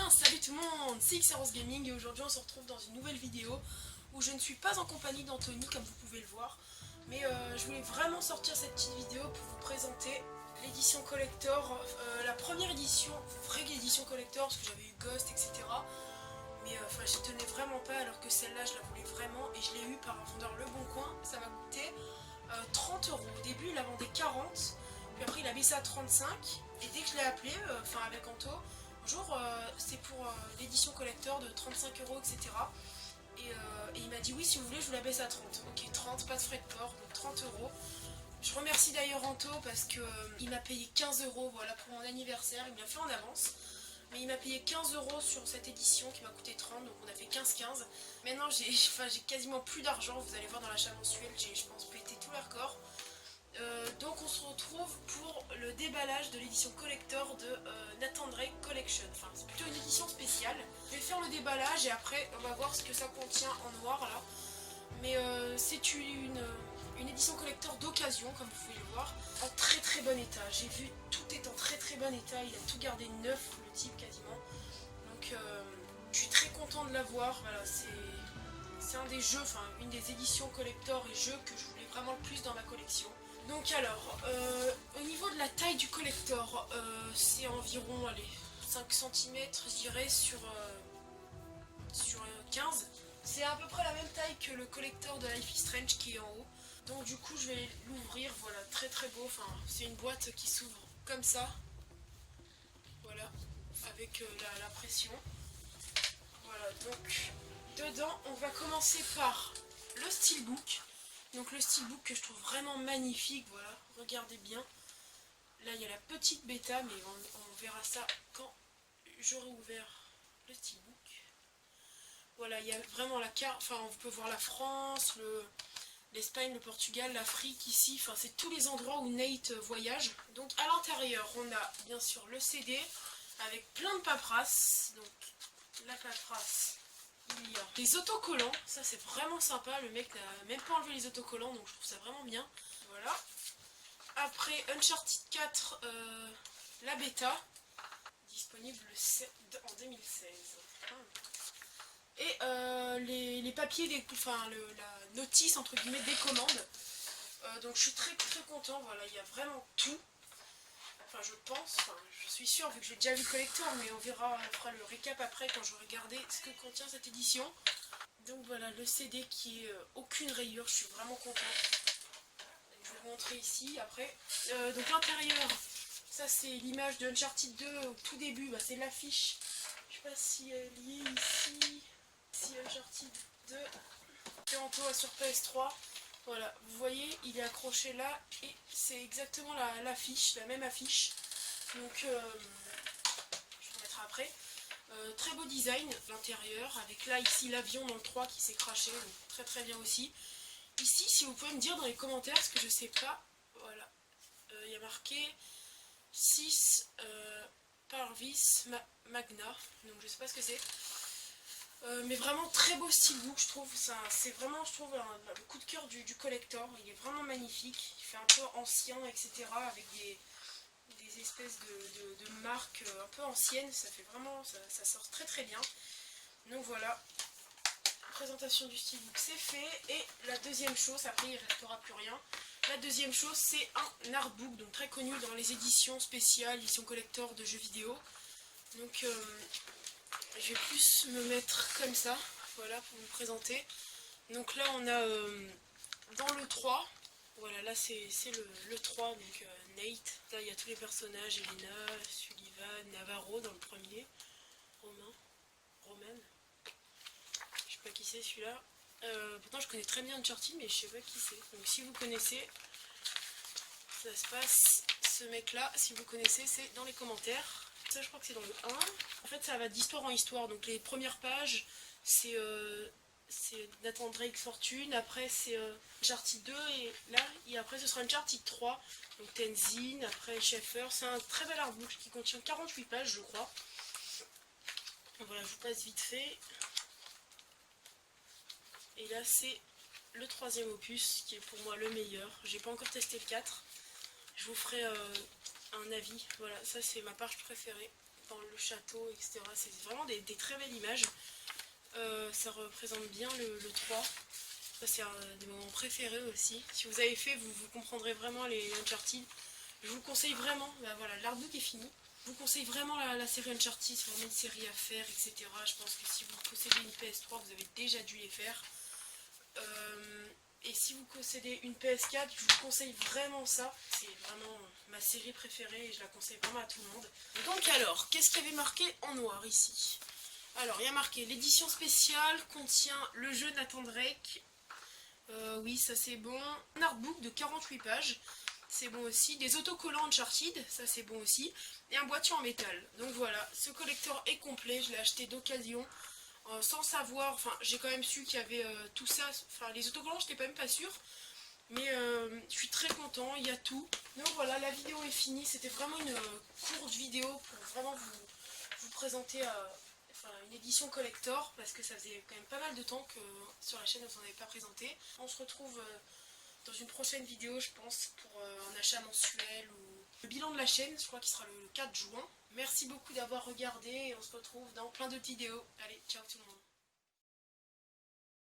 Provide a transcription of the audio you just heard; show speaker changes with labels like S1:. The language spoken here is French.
S1: bien, salut tout le monde, c'est Xeros Gaming et aujourd'hui on se retrouve dans une nouvelle vidéo où je ne suis pas en compagnie d'Anthony comme vous pouvez le voir, mais je voulais vraiment sortir cette petite vidéo pour vous présenter l'édition collector, la première édition, vraie édition collector parce que j'avais eu Ghost etc. Mais enfin j'y tenais vraiment pas alors que celle-là je la voulais vraiment et je l'ai eu par un vendeur Le Bon Coin. Ça m'a coûté 30 euros. Au début il la vendait 40, puis après il a mis ça à 35 et dès que je l'ai appelé, enfin avec Anto, bonjour, c'est pour l'édition collector de 35 euros etc. Et il m'a dit oui si vous voulez je vous la baisse à 30. Ok 30, pas de frais de port, donc 30 euros. Je remercie d'ailleurs Anto parce que il m'a payé 15 euros voilà, pour mon anniversaire, il me l'a fait en avance. Mais il m'a payé 15 euros sur cette édition qui m'a coûté 30, donc on a fait 15-15. Maintenant j'ai quasiment plus d'argent, vous allez voir dans l'achat mensuel, j'ai je pense pété tous les records. Donc on se retrouve pour le déballage de l'édition collector de Nathan Drake Collection. Enfin c'est plutôt une édition spéciale. Je vais faire le déballage et après on va voir ce que ça contient en noir là. Mais c'est une édition collector d'occasion comme vous pouvez le voir, en très très bon état. J'ai vu tout est en très très bon état, il a tout gardé neuf le type quasiment. Donc je suis très content de l'avoir. Voilà, c'est un des jeux, enfin une des éditions collector et jeux que je voulais vraiment le plus dans ma collection. Donc alors, au niveau de la taille du collector, c'est environ allez, 5 cm je dirais sur 15. C'est à peu près la même taille que le collector de Life is Strange qui est en haut. Donc du coup je vais l'ouvrir, voilà, très très beau, enfin c'est une boîte qui s'ouvre comme ça. Voilà, avec la pression. Voilà, donc dedans on va commencer par le steelbook. Donc le steelbook que je trouve vraiment magnifique, voilà, regardez bien. Là il y a la petite bêta, mais on verra ça quand j'aurai ouvert le steelbook. Voilà, il y a vraiment la carte, enfin on peut voir la France, l'Espagne, le Portugal, l'Afrique ici, enfin c'est tous les endroits où Nate voyage. Donc à l'intérieur on a bien sûr le CD avec plein de paperasses. Donc la paperasse, il y a des autocollants, ça c'est vraiment sympa, le mec n'a même pas enlevé les autocollants donc je trouve ça vraiment bien. Voilà. Après Uncharted 4, la bêta, disponible en 2016. Et les papiers, enfin la notice entre guillemets des commandes. Donc je suis très très content, voilà, il y a vraiment tout. Enfin je pense, enfin je suis sûre vu que j'ai déjà vu le collector, mais on verra, on fera le récap après quand j'aurai regardé ce que contient cette édition. Donc voilà le CD qui est aucune rayure, je suis vraiment contente. Je vais vous montrer ici après. Donc l'intérieur, ça c'est l'image de Uncharted 2 au tout début, bah, c'est l'affiche. Je sais pas si elle y est ici. Ici Uncharted 2 que Anto a sur PS3. Voilà, vous voyez, il est accroché là et c'est exactement l'affiche, la même affiche. Donc, je vous remettrai après. Très beau design, l'intérieur, avec là, ici, l'avion dans le 3 qui s'est craché, donc très très bien aussi. Ici, si vous pouvez me dire dans les commentaires, parce que je sais pas, voilà, il y a marqué 6 Parvis Magna, donc je sais pas ce que c'est. Mais vraiment très beau steelbook je trouve, c'est vraiment je trouve le coup de cœur du collector, il est vraiment magnifique, il fait un peu ancien etc. avec des espèces de marques un peu anciennes, ça fait vraiment, ça sort très très bien. Donc voilà, présentation du steelbook c'est fait, et la deuxième chose, après il ne restera plus rien, la deuxième chose c'est un artbook, donc très connu dans les éditions spéciales, éditions collector de jeux vidéo. Donc je vais plus me mettre comme ça, voilà, pour vous présenter. Donc là on a dans le 3, voilà, là c'est le 3, donc Nate. Là il y a tous les personnages, Elena, Sullivan, Navarro dans le premier, Roman, je sais pas qui c'est celui-là. Pourtant je connais très bien Uncharted mais je sais pas qui c'est. Donc si vous connaissez, ça se passe, ce mec là, si vous connaissez c'est dans les commentaires. Ça je crois que c'est dans le 1. En fait ça va d'histoire en histoire, donc les premières pages c'est Nathan Drake Fortune, après c'est Uncharted 2 et après ce sera Uncharted 3, donc Tenzin, après Schaeffer. C'est un très bel artbook qui contient 48 pages je crois. Voilà, je vous passe vite fait. Et là c'est le troisième opus qui est pour moi le meilleur. J'ai pas encore testé le 4. Je vous ferai un avis. Voilà, ça c'est ma page préférée. dans le château, etc. C'est vraiment des très belles images. Ça représente bien le 3. Ça c'est un des moments préférés aussi. Si vous avez fait, vous comprendrez vraiment les Uncharted. Je vous conseille vraiment, bah voilà, l'artbook est fini. Je vous conseille vraiment la série Uncharted, c'est vraiment une série à faire, etc. Je pense que si vous possédez une PS3, vous avez déjà dû les faire. Et si vous possédez une PS4, je vous conseille vraiment ça. C'est vraiment ma série préférée et je la conseille vraiment à tout le monde. Donc alors, qu'est-ce qu'il y avait marqué en noir ici? Alors, il y a marqué l'édition spéciale contient le jeu Nathan Drake. Oui, ça c'est bon. Un artbook de 48 pages. C'est bon aussi. Des autocollants Uncharted, ça c'est bon aussi. Et un boîtier en métal. Donc voilà, ce collector est complet. Je l'ai acheté d'occasion. Sans savoir, enfin j'ai quand même su qu'il y avait tout ça. Enfin les autocollants, je n'étais même pas sûre. Mais je suis très content, il y a tout. Donc voilà, la vidéo est finie. C'était vraiment une courte vidéo pour vraiment vous présenter une édition collector. Parce que ça faisait quand même pas mal de temps que sur la chaîne vous n'en avez pas présenté. On se retrouve dans une prochaine vidéo, je pense, pour un achat mensuel ou le bilan de la chaîne, je crois qu'il sera le 4 juin. Merci beaucoup d'avoir regardé et on se retrouve dans plein d'autres vidéos. Allez, ciao tout le monde.